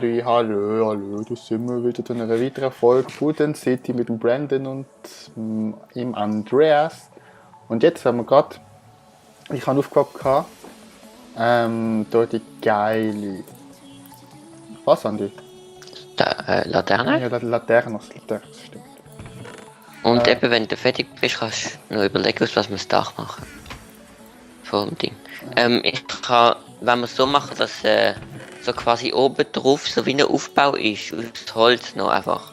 Hallo, hallo, da sind wir wieder zu einer weiteren Folge Food City mit dem Brandon und dem Andreas. Und jetzt haben wir gerade, ich habe aufgehabt, da die geile, was haben die? Laterne? Ja, Laterne, stimmt. Und eben, wenn du fertig bist, kannst du noch überlegen, aus was wir das Dach machen. Vom Ding. Ich kann, wenn wir es so machen, dass so quasi oben drauf so wie ein Aufbau ist, aus Holz noch einfach.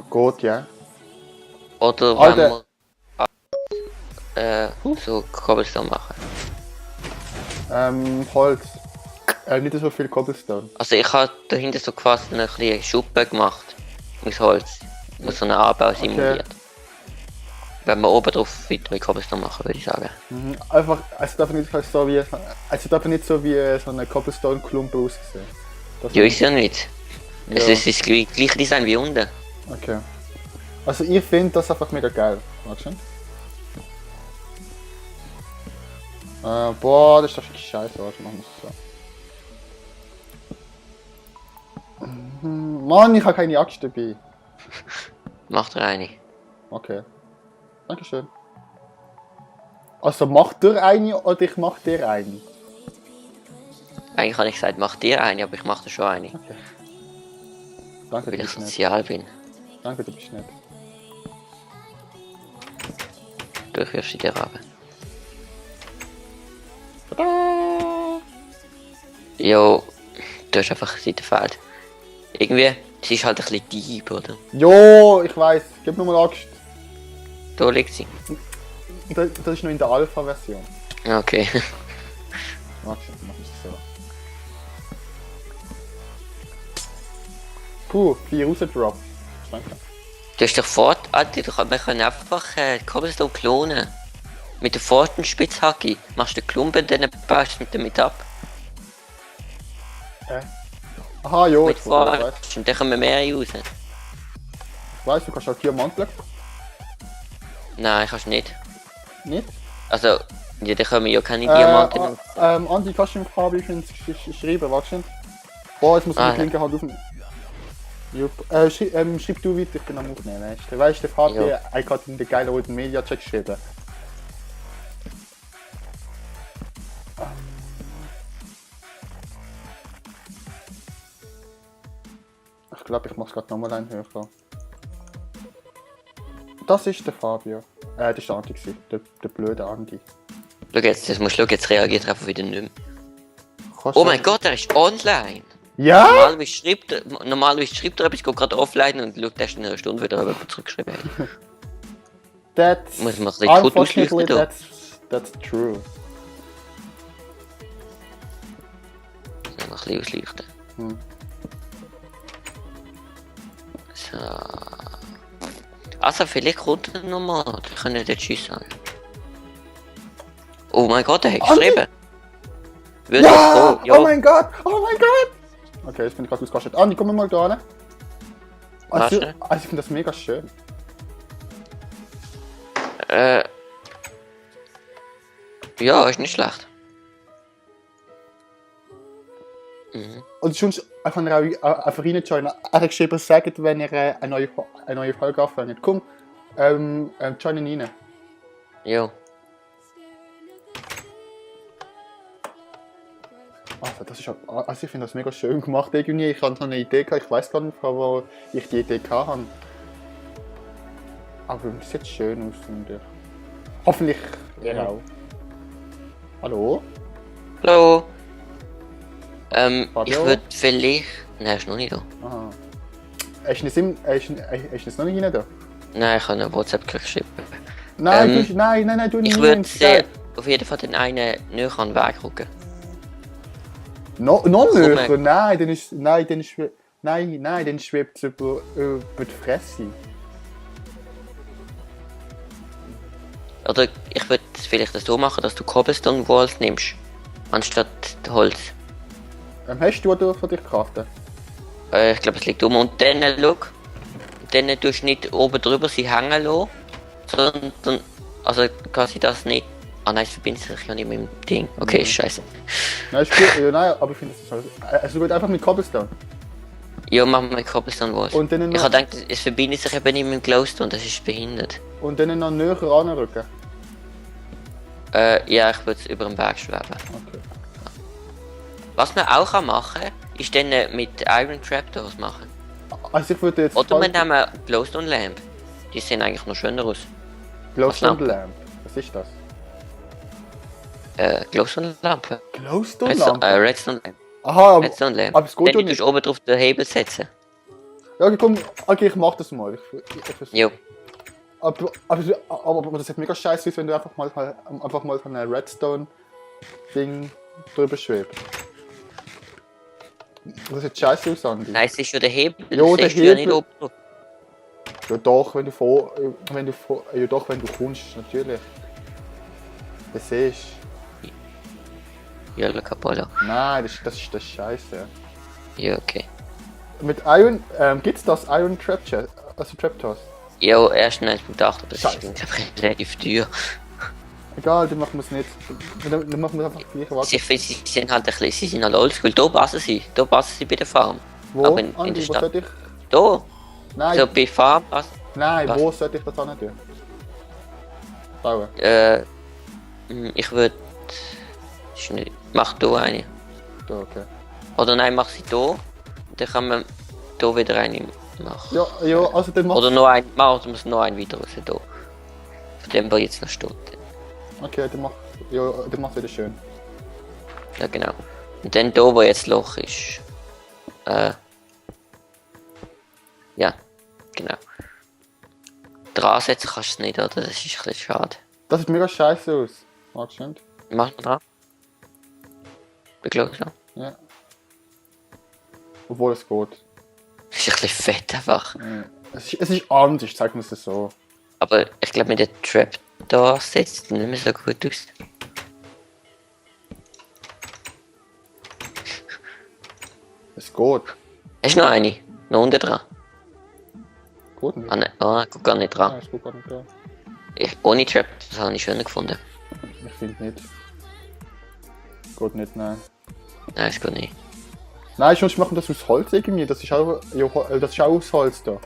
Gut, ja. Oder Alter. wenn wir so Cobblestone machen. Holz. Nicht so viel Cobblestone. Also ich habe dahinter so quasi eine kleine Schuppe gemacht. Aus Holz. Was so einen Anbau simuliert. Wenn wir oben drauf weitere Cobblestone machen, würde ich sagen. Mhm. Einfach, es darf nicht so wie so eine Cobblestone-Klumpe aussehen. Ja, ist ja nicht. Ja. Es ist das gleiche Design wie unten. Okay. Also ich finde das einfach mega geil. Warte schon. Boah, das ist doch wirklich scheiße. Warte, machen wir es so. Mann, ich habe keine Axt dabei. Macht er eine. Okay. Dankeschön. Also macht dir eine oder ich mach dir eine? Eigentlich habe ich gesagt, mach dir eine, aber ich mache dir schon eine. Okay. Danke, du Weil ich bist nett. sozial bin. Danke, du bist nett. Du wirfst sie dir ab. Tada! Jo, du hast einfach Seitenfeld. Irgendwie, sie ist halt ein bisschen deep, oder? Jo, ich weiß. Gib mir mal Axt. Da liegt sie. Das ist noch in der Alpha-Version. Okay. Warte, mach ich das so. Puh, 4 rausgedroppt. Danke. Du hast doch fort, Alter, wir können einfach Cobblestone klonen. Mit der vorderen Spitzhacke machst du den Klumpen, dann baust du damit ab. Aha, jo, Mit ich vorne. weiß. Und dann kommen mehr raus. Ich weiß, du kannst auch Diamantblöcke. Nein, kannst du nicht. Nicht? Also, ja, dann kommen ja keine Diamanten. Andi, kannst du im Kabel schreiben, warte schon. Boah, jetzt muss ich Ah, die linke Hand aufnehmen. Jupp. Schreib du weiter, ich bin am Aufnehmen. Weißt du, der Fabi, Jo. ich hat in der geilen roten Media-Chat geschrieben. Ich glaube, ich mach's gerade nochmal einen höher. Das ist der Fabio. Das ist der Andi gewesen. Der blöde Andi. Schau jetzt reagiert er einfach wieder nicht mehr. Kannst Oh du- mein Gott, er ist online! Ja? Normalerweise schreibt er etwas, geht gerade offline und schaut erst in einer Stunde wieder, ob er zurückgeschrieben hat. That's Muss man ein bisschen Code unfortunately, ausleuchten da. that's true. So, noch ein bisschen ausleuchten. Hm. So. Also, vielleicht kommt er nochmal. Wir können dort schiessen. Oh mein Gott, er hat geschrieben. Würde Ja! ich kommen? Ja. Oh mein Gott! Oh mein Gott! Okay, jetzt bin ich gerade ausgerastet. Andi, komm mal da rein. Also, Warte. ich finde das mega schön. Ja, ist nicht schlecht. Mhm. Und sonst kann er auch einfach reinjoinen. Er hat geschrieben, sagt, wenn er eine neue Folge anfängt. Komm, joinen rein. Ja. Also ich finde das mega schön gemacht irgendwie. Ich habe noch eine Idee gehabt, ich weiß gar nicht, von wo ich die Idee hatte. Aber es sieht schön aus, finde ich. Hoffentlich ihr Ja. auch. Hallo? Hallo. Fabio? Ich würde vielleicht... Nein, er ist noch nicht da. Aha. Ist es noch nicht rein da? Nein, ich habe eine WhatsApp geschrieben. Nein, nein, du nicht Ich rein, würde ist geil. auf jeden Fall den einen näher an den Weg rücken. Noch Komm, näher? Nein, dann schwebt es über die Fresse. Oder ich würde vielleicht das so machen, dass du Cobblestone Walls nimmst. Anstatt Holz. Hast du oder von dich Karten? Ich glaube, es liegt um. Und dann, schau. Dann tust du nicht oben drüber sie hängen lassen. Sondern, also quasi das nicht Ah nein, es verbindet sich ja nicht mit dem Ding. Okay, ist scheiße. Nein, ist gut. Ja, nein, aber ich finde das ist also gut einfach mit Cobblestone. Ja, machen wir mit Cobblestone Walls. Und dann Ich noch, habe gedacht, es verbindet sich eben nicht mit dem Glowstone, das ist behindert. und dann noch näher ranrücken. Ja, ich würde es über den Berg schweben. Okay. Was man auch machen kann, ist dann mit Iron Trapdoors machen. Also ich würde jetzt Oder wir nehmen Glowstone Lamp. Die sehen eigentlich noch schöner aus. Glowstone Lamp. Was ist das? Glowstone Lampe. Glowstone Lamp? Redstone Lamp. Aha, aber, Redstone Lamp. aber es geht Dann ja tust nicht. du oben drauf den Hebel setzen. Ja, okay, komm, okay, ich mach das mal. Ich versuch. Jo. Aber das sieht mega scheiße aus, wenn du einfach mal so ein Redstone-Ding drüber schwebt. Das sieht scheiße aus, Andi. Nein, es ist ja der Hebel. Jo, das der siehst du ja Hebel. nicht oben drauf. Ja doch, ja doch, wenn du kommst, natürlich. Das siehst Ja, Capolo. Nein, das ist scheiße. Ja, okay. Mit Iron, gibt's das Iron Trap Chest, also Trapdoors? Ja, erst 1.8, aber das Scheiße. ist glaube ich relativ teuer. Egal, dann machen wir es nicht. Dann machen wir es einfach gleich. Warte. Sie sind halt ein bisschen, sie sind halt oldschool. Da passen sie bei der Farm. Wo? Aber in Andi, der wo Stadt. sollte ich? Da, Nein, so bei Farm passen. nein, was? wo sollte ich das auch nicht tun? Bauen. Ich würde... Mach da eine. Da, okay. Oder nein, mach sie da. Dann kann man da wieder eine machen. Ja, ja, also dann Oder mach. noch ein, machen wir noch einen weiter raus da. Von dem, der jetzt noch steht. Okay, dann mach's wieder schön. Ja, genau. Und dann da, wo jetzt Loch ist. Ja, genau. Dran setzen kannst du es nicht, oder? Das ist ein bisschen schade. Das sieht mega scheiße aus. Magst du nicht? Mach mal dran. Ich glaube so. Ja. Obwohl es geht. Das ist ein bisschen fett einfach. Ja. Es ist anders, zeig mir es so. Aber ich glaube, mit der Trap da sieht es nicht mehr so gut aus. Es geht. Hast du noch eine? Noch unten dran? Geht nicht. Ah, nein, guck gar nicht dran. Nein, es geht gar nicht da. Ohne Trap, das habe ich schöner gefunden. Ich finde nicht. Geht nicht, nein. Nein, es geht nicht. Nein, sonst machen wir das aus Holz irgendwie. Das ist auch, ja, das ist auch aus Holz da.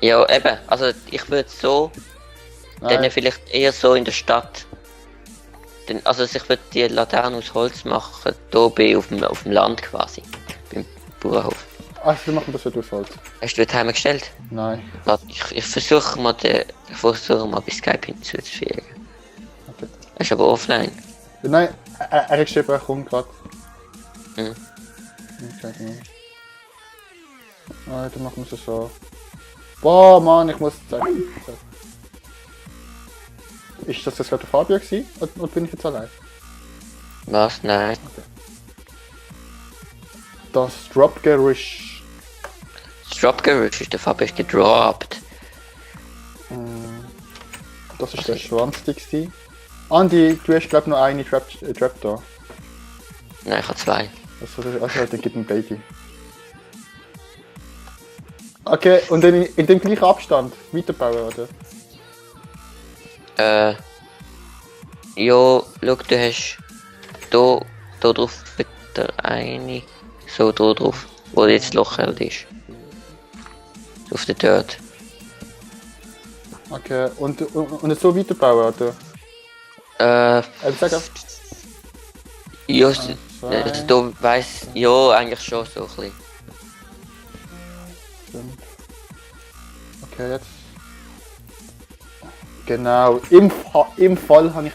Ja, eben. Also ich würde so, Nein. dann vielleicht eher so in der Stadt. Also ich würde die Laterne aus Holz machen, hier auf dem Land quasi. Beim Bauernhof. Also, dann machen wir das wieder aus Holz. Hast du die heimgestellt? Nein. Warte, ich versuche mal bei Skype hinzuzufügen. Okay. Er ist aber offline. Ja, nein, er hat geschrieben, er kommt gerade. Mhm. Okay, genau. Dann machen wir es so. Boah, Mann, ich muss zeigen. Ist das gerade der Fabio gewesen? Oder bin ich jetzt allein? Was? Nein. Das Dropgerish. Das Dropgerish ist der Fabio ist gedroppt. Das ist der Schwanzstick gewesen. Andi, du hast glaube noch eine Trap da. Nein, ich habe zwei. Also dann gibt ein Baby. Okay, und dann in dem gleichen Abstand weiterbauen, oder? Ja, schau, du hast da drauf bitte eine. So da drauf, wo jetzt das Loch halt ist. Auf der Dirt. Okay, und so weiterbauen, oder? Sag auf. Ja, zwei. du weißt, ja, eigentlich schon so ein bisschen. Okay, jetzt. Genau, im Fall habe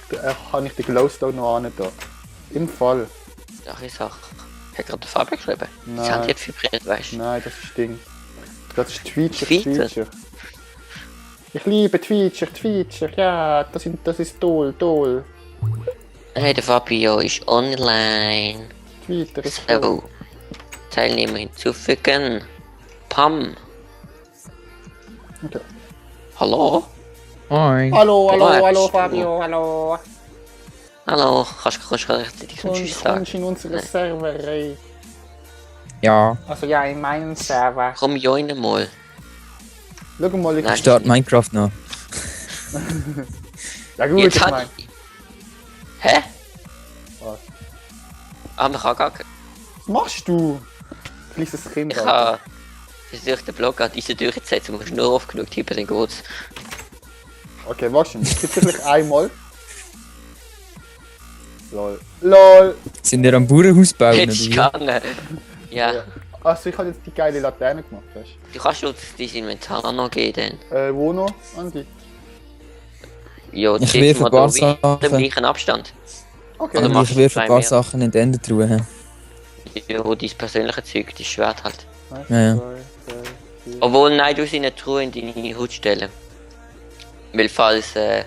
ich den Glowstone noch nicht da. Im Fall. Sache Sache. Hat gerade der Fabio geschrieben? Nein. Das Handy hat vibriert, weißt du? Nein, das ist Ding. Das ist Twitcher. Tweeter? Ich liebe Twitcher, ja, das ist toll. Hey, der Fabio ist online. Twitter ist toll. So. Teilnehmer hinzufügen. Pam. Okay. Hallo? Moin. Hallo, Fabio, hallo. Hallo, kannst du rechtzeitig so Tschüss sagen? Kommst in unsere Server rein. Ja, Also ja, in meinen Server. Komm, join mal. Schau mal, Nein. start Minecraft noch. Ja gut, Jetzt ich hat, meine. Hä? Was? Ah, man kann gar kein... Was machst du? Kleines Kind, Ich Alter. habe versucht, den Block an diese durchzusetzen. Du musst nur oft genug tippen, dann geht's. Okay, wahrscheinlich. Es gibt vielleicht einmal. Lol. LOL! Sind ihr am Bauernhaus bauen? Jetzt oder ist wie? gegangen. Ja. Also ich habe jetzt die geile Laterne gemacht, weißt Du kannst uns dein Inventar noch geben. du? Wo noch, Andi? Ja, Ich dort wirf mal ein paar da wie Sachen. im gleichen Abstand. Okay. Oder Und machst ich du wirf zwei ein paar mehr? Sachen in die Endentruhe. Ja, dein persönliche Zeug, dein Schwert halt. 1, Ja, ja. 2, 3, 4. Obwohl, nein, du sie nicht Truhe in deine Haut stellen. Weil falls das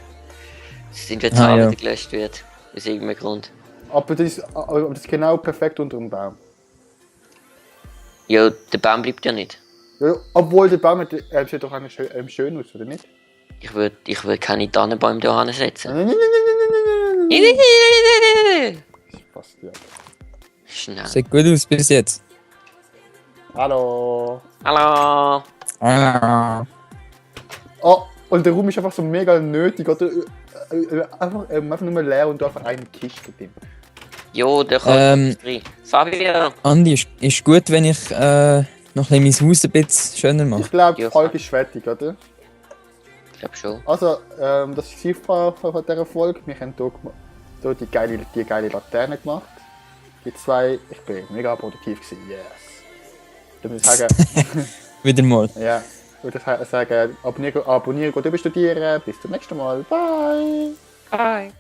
Inventar ja. wieder gelöscht wird. Aus irgendeinem Grund. Aber das ist genau perfekt unter dem Baum. Ja, der Baum bleibt ja nicht. Ja, obwohl der Baum sieht doch eigentlich schön aus, oder nicht? Ich würd keine Tannenbäume da hinsetzen. Passt ja. Schnell. Sieht gut aus bis jetzt. Hallo. Hallo! Ah. Oh, und der Raum ist einfach so mega nötig, oder? Einfach nur leer und du einfach eine Kiste drin. Jo, der kommt rein. Fabio! Andi, ist gut, wenn ich noch ein bisschen mein Haus ein bisschen schöner mache. Ich glaube, Ja, die Folge ist fertig, oder? Ich glaub schon. Also, das ist die von dieser Folge. Wir haben hier die geile Laterne gemacht. Die zwei, ich bin mega produktiv gewesen, yes. Ich würde sagen, Wieder mal. ja, ich würde sagen, abonnieren, gut überstudieren. Bis zum nächsten Mal. Bye! Bye!